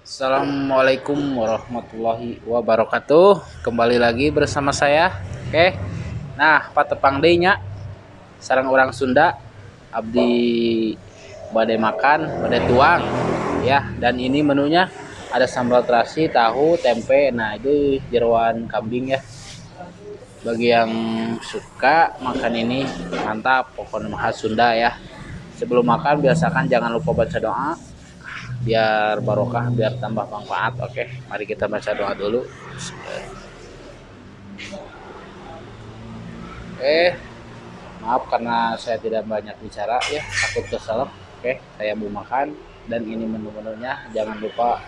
Assalamualaikum warahmatullahi wabarakatuh. Kembali lagi bersama saya. Oke. Nah, patepang deui nya sareng orang Sunda abdi bade makan, bade tuang ya. Dan ini menunya ada sambal terasi, tahu, tempe. Nah, itu jeroan kambing ya. Bagi yang suka makan ini mantap, pokoknya khas Sunda ya. Sebelum makan biasakan jangan lupa baca doa biar barokah, biar tambah manfaat. Oke, mari kita baca doa dulu. Maaf karena saya tidak banyak bicara ya, takut kesalep. Oke, saya mau makan dan ini menu-menunya, jangan lupa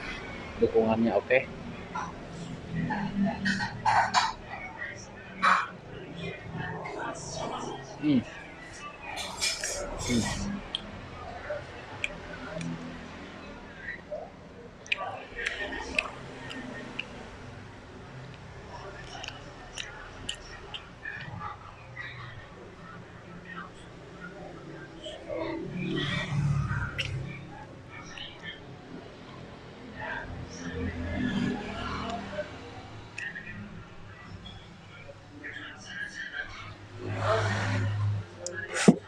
dukungannya. Oke. hmm. Hmm.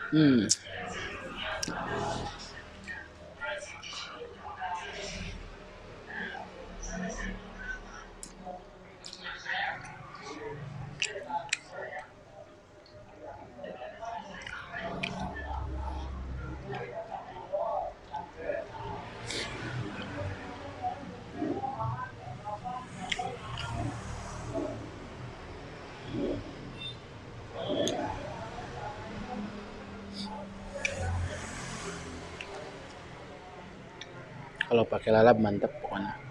Hmm. Kalau pakai lalap mantep pokoknya.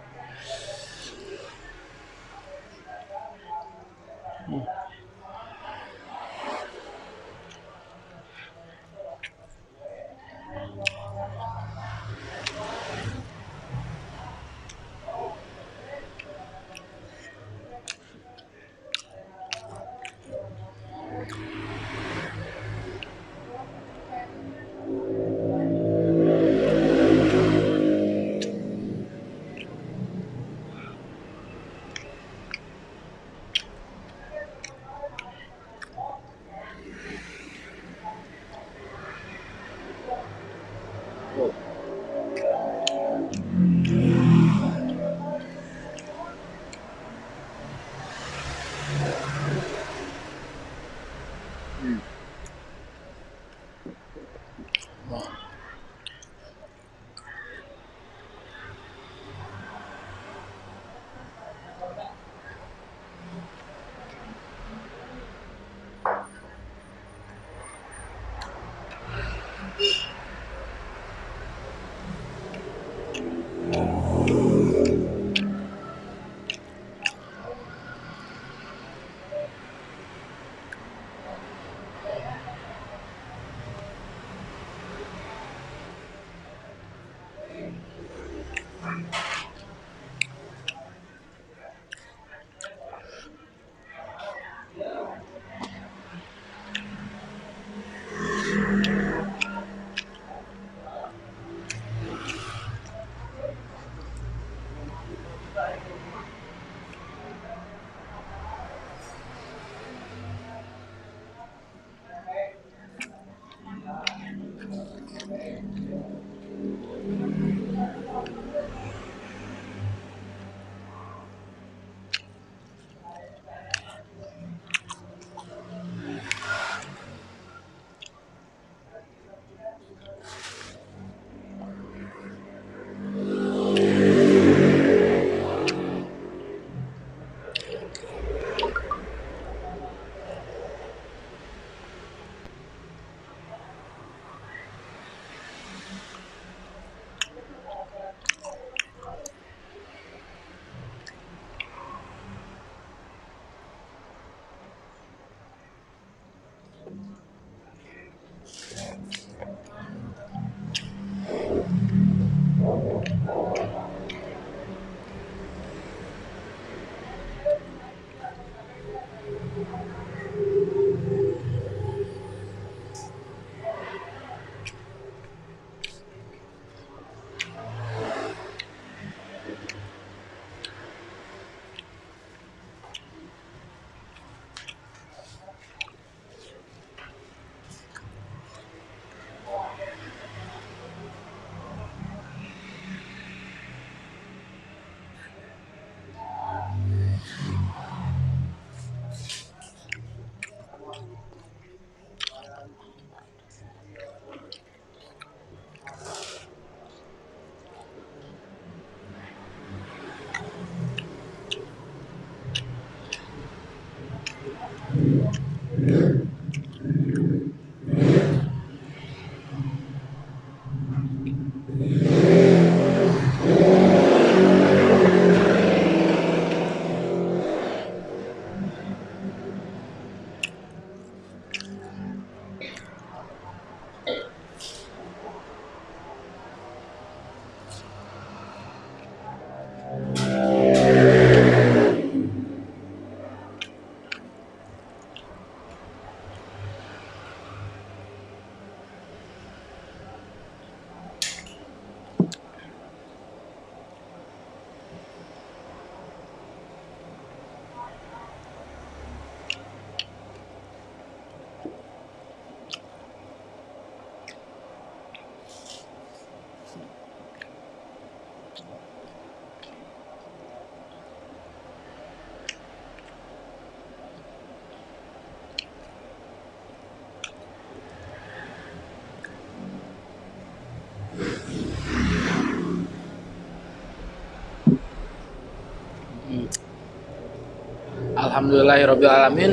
Alhamdulillahirobbilalamin.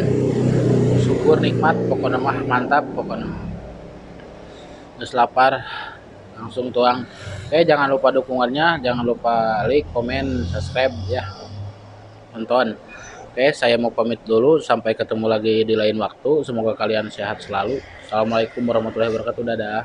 Syukur nikmat pokoknya mah mantap pokoknya. Geus lapar langsung tuang. Oke, jangan lupa dukungannya, jangan lupa like, komen, subscribe ya. Nonton. Oke, saya mau pamit dulu. Sampai ketemu lagi di lain waktu. Semoga kalian sehat selalu. Assalamualaikum warahmatullahi wabarakatuh. Dadah.